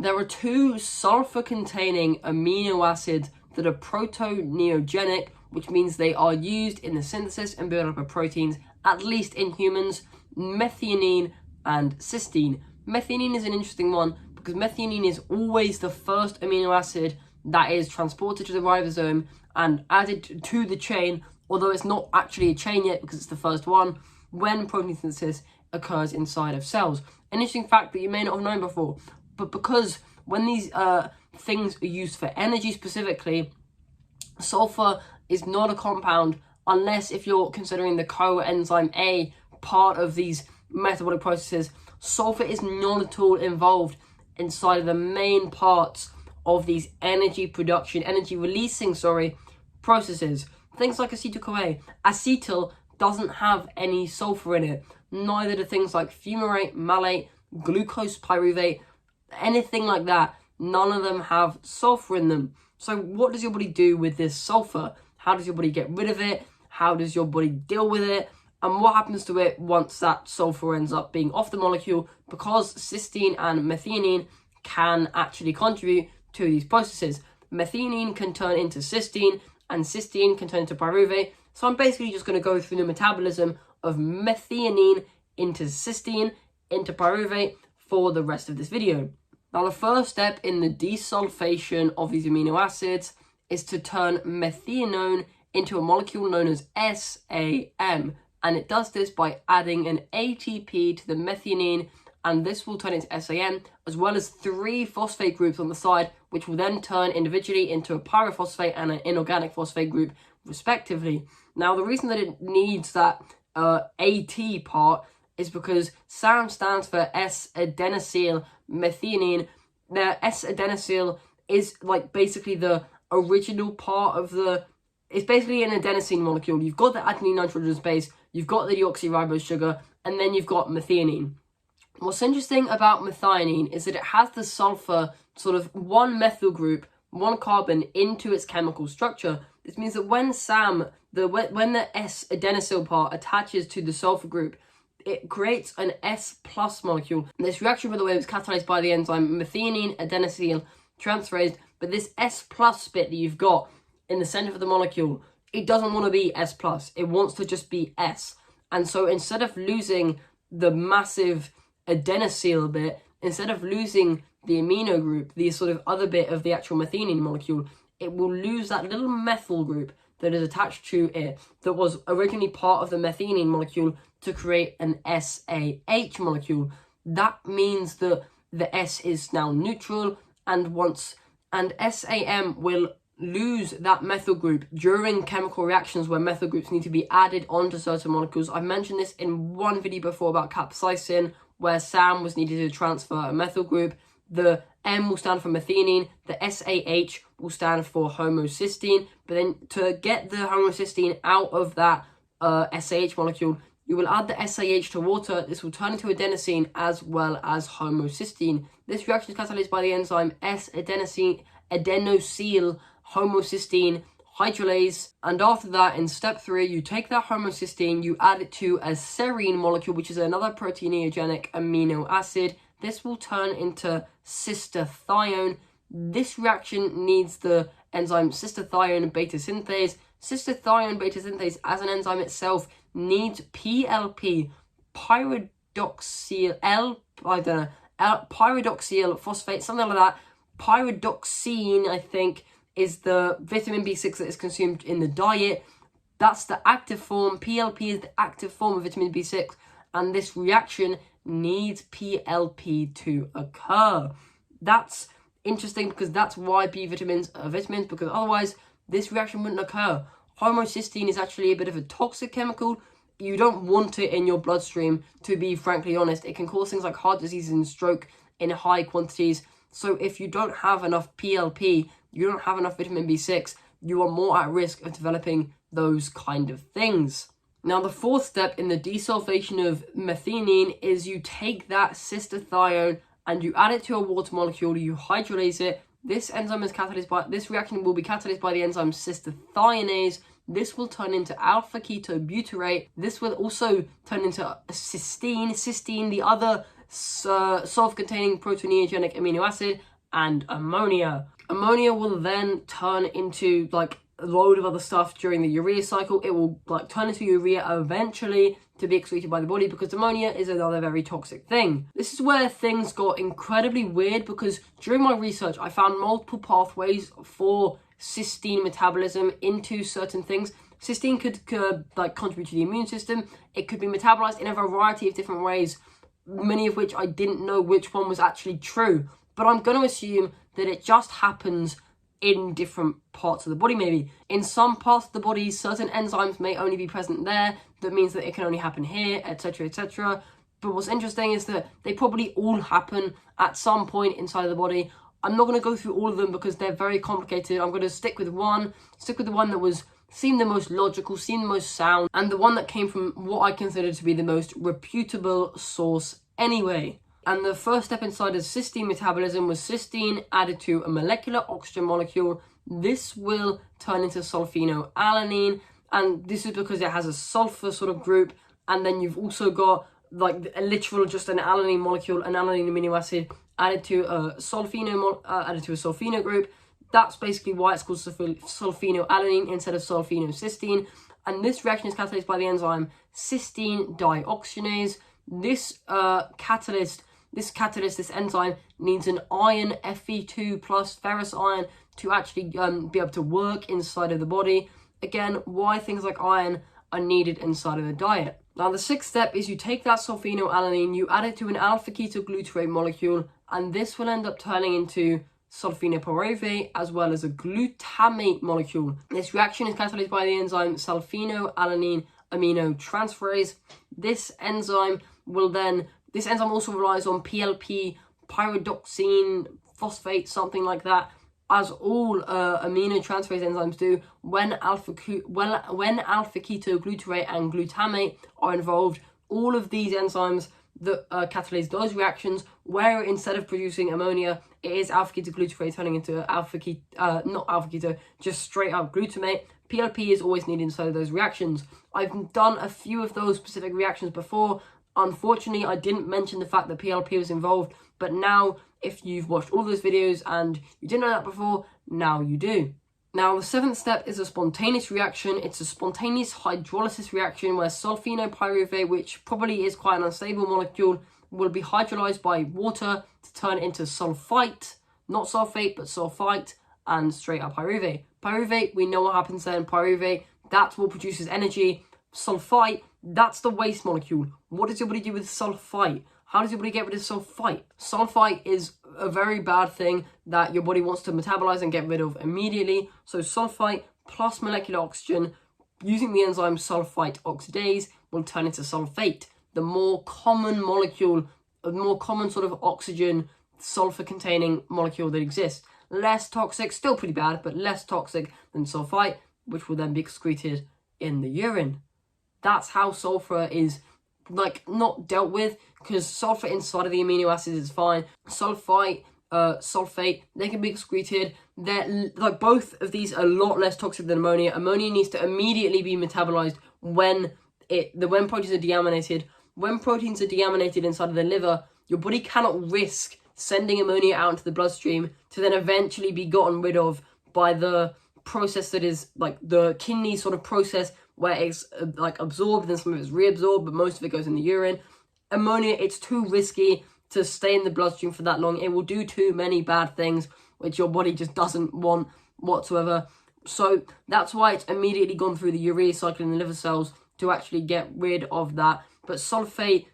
There are two sulfur-containing amino acids that are protoneogenic, which means they are used in the synthesis and build-up of proteins, at least in humans: methionine and cysteine. Methionine is an interesting one because methionine is always the first amino acid that is transported to the ribosome and added to the chain, although it's not actually a chain yet because it's the first one, when protein synthesis occurs inside of cells. An interesting fact that you may not have known before, but because when these things are used for energy specifically, sulfur is not a compound unless if you're considering the coenzyme A part of these metabolic processes. Sulfur is not at all involved inside of the main parts of these energy releasing processes. Things like acetyl-CoA. Acetyl doesn't have any sulfur in it. Neither do things like fumarate, malate, glucose pyruvate, anything like that. None of them have sulfur in them. So what does your body do with this sulfur? How does your body get rid of it? How does your body deal with it? And what happens to it once that sulfur ends up being off the molecule? Because cysteine and methionine can actually contribute to these processes. Methionine can turn into cysteine, and cysteine can turn into pyruvate. So I'm basically just going to go through the metabolism of methionine into cysteine, into pyruvate for the rest of this video. Now, the first step in the desulfation of these amino acids is to turn methionine into a molecule known as SAM. And it does this by adding an ATP to the methionine, and this will turn into SAM, as well as 3 phosphate groups on the side, which will then turn individually into a pyrophosphate and an inorganic phosphate group, respectively. Now, the reason that it needs that AT part is because SAM stands for S-adenosyl methionine. Now, S-adenosyl is like basically the original part of the... It's basically an adenosine molecule. You've got the adenine nitrogen base, you've got the deoxyribose sugar, and then you've got methionine. What's interesting about methionine is that it has the sulfur, sort of one methyl group, one carbon into its chemical structure. This means that when when the S-adenosyl part attaches to the sulfur group, it creates an S plus molecule. And this reaction, by the way, was catalyzed by the enzyme methionine adenosyl transferase, but this S plus bit that you've got in the center of the molecule, it doesn't want to be S plus. It wants to just be S. And so instead of losing the massive adenosyl bit, instead of losing the amino group, the sort of other bit of the actual methionine molecule, it will lose that little methyl group that is attached to it that was originally part of the methionine molecule to create an SAH molecule. That means that the S is now neutral, and SAM will lose that methyl group during chemical reactions where methyl groups need to be added onto certain molecules. I've mentioned this in one video before about capsaicin, where SAM was needed to transfer a methyl group. The M will stand for methionine, the SAH will stand for homocysteine, but then to get the homocysteine out of that SAH molecule, you will add the SAH to water. This will turn into adenosine as well as homocysteine. This reaction is catalyzed by the enzyme S-adenosyl homocysteine hydrolase, and after that, in step 3, you take that homocysteine, you add it to a serine molecule, which is another proteneogenic amino acid. This will turn into cystathione. This reaction needs the enzyme cystathione beta synthase. Cystathione beta synthase as an enzyme itself needs PLP, pyridoxyl phosphate, something like that. Pyridoxine, I think, is the vitamin B6 that is consumed in the diet. That's the active form. PLP is the active form of vitamin B6, and this reaction needs PLP to occur. That's interesting because that's why B vitamins are vitamins, because otherwise this reaction wouldn't occur. Homocysteine is actually a bit of a toxic chemical. You don't want it in your bloodstream, to be frankly honest. It can cause things like heart disease and stroke in high quantities. So if you don't have enough PLP, you don't have enough vitamin B6, you are more at risk of developing those kind of things. Now, the fourth step in the desulfation of methionine is you take that cystathione and you add it to a water molecule, you hydrolase it. This reaction will be catalyzed by the enzyme cystathionase. This will turn into alpha ketobutyrate. This will also turn into cysteine, the other sulfur-containing proteneogenic amino acid, and ammonia. Ammonia will then turn into like a load of other stuff during the urea cycle. It will like turn into urea eventually to be excreted by the body, because ammonia is another very toxic thing. This is where things got incredibly weird, because during my research I found multiple pathways for cysteine metabolism into certain things. Cysteine could like contribute to the immune system. It could be metabolized in a variety of different ways, many of which I didn't know which one was actually true. But I'm going to assume that it just happens in different parts of the body maybe. In some parts of the body, certain enzymes may only be present there. That means that it can only happen here, etc, etc. But what's interesting is that they probably all happen at some point inside of the body. I'm not going to go through all of them because they're very complicated. I'm going to stick with the one that seemed the most logical, seemed the most sound, and the one that came from what I consider to be the most reputable source anyway. And the first step inside of cysteine metabolism was cysteine added to a molecular oxygen molecule. This will turn into sulfinoalanine, and this is because it has a sulfur sort of group, and then you've also got like a literal just an alanine molecule, an alanine amino acid added to a sulfino group. That's basically why it's called sulfinoalanine instead of sulfinocysteine. And this reaction is catalyzed by the enzyme cysteine dioxygenase. This enzyme needs an iron, Fe2 plus ferrous iron, to actually be able to work inside of the body. Again, why things like iron are needed inside of the diet. Now, the sixth step is you take that sulfinoalanine, you add it to an alpha-ketoglutarate molecule, and this will end up turning into sulfinopyruvate as well as a glutamate molecule. This reaction is catalyzed by the enzyme sulfinoalanine aminotransferase. This enzyme also relies on PLP, pyridoxine phosphate, something like that, as all aminotransferase enzymes do. When alpha-ketoglutarate and glutamate are involved, all of these enzymes that catalyze those reactions, where instead of producing ammonia, it is alpha-ketoglutarate turning into just straight up glutamate. PLP is always needed inside of those reactions. I've done a few of those specific reactions before. Unfortunately, I didn't mention the fact that PLP was involved, but now, if you've watched all those videos and you didn't know that before, now you do. Now, the seventh step is a spontaneous reaction. It's a spontaneous hydrolysis reaction where sulfinopyruvate, which probably is quite an unstable molecule, will be hydrolyzed by water to turn into sulfite, not sulfate, but sulfite, and straight up pyruvate. Pyruvate, we know what happens then. Pyruvate, that's what produces energy. Sulfite, that's the waste molecule. What does your body do with sulfite? How does your body get rid of sulfite? Sulfite is a very bad thing that your body wants to metabolize and get rid of immediately. So sulfite plus molecular oxygen using the enzyme sulfite oxidase will turn into sulfate, the more common molecule, a more common sort of oxygen sulfur containing molecule that exists. Less toxic, still pretty bad, but less toxic than sulfite, which will then be excreted in the urine. That's how sulfur is like not dealt with, because sulfur inside of the amino acids is fine. Sulfite, sulfate, they can be excreted. They're like, both of these are a lot less toxic than ammonia. Ammonia needs to immediately be metabolized when proteins are deaminated. When proteins are deaminated inside of the liver, your body cannot risk sending ammonia out into the bloodstream to then eventually be gotten rid of by the process that is like the kidney sort of process, where it's like absorbed and some of it's reabsorbed, but most of it goes in the urine. Ammonia, it's too risky to stay in the bloodstream for that long. It will do too many bad things, which your body just doesn't want whatsoever. So that's why it's immediately gone through the urea cycle in the liver cells to actually get rid of that. But sulfite's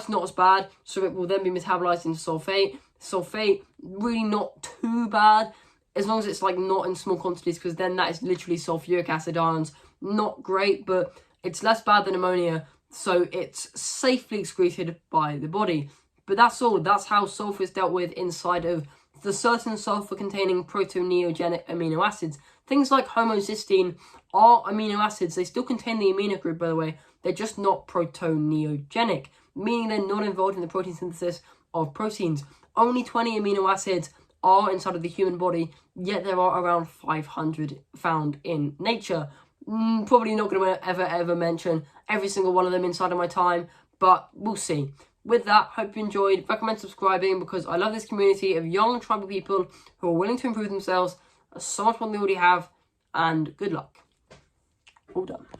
not as bad, so it will then be metabolized into sulfate. Sulfate, really not too bad, as long as it's like not in small quantities, because then that is literally sulfuric acid ions. Not great, but it's less bad than ammonia, so it's safely excreted by the body. But that's all. That's how sulfur is dealt with inside of the certain sulfur-containing protoneogenic amino acids. Things like homocysteine are amino acids. They still contain the amino group, by the way. They're just not protoneogenic, meaning they're not involved in the protein synthesis of proteins. Only 20 amino acids are inside of the human body, yet there are around 500 found in nature. Probably not going to ever mention every single one of them inside of my time, but we'll see. with that, hope you enjoyed. Recommend subscribing because I love this community of young tribal people who are willing to improve themselves so much more than they already have. And good luck. All done.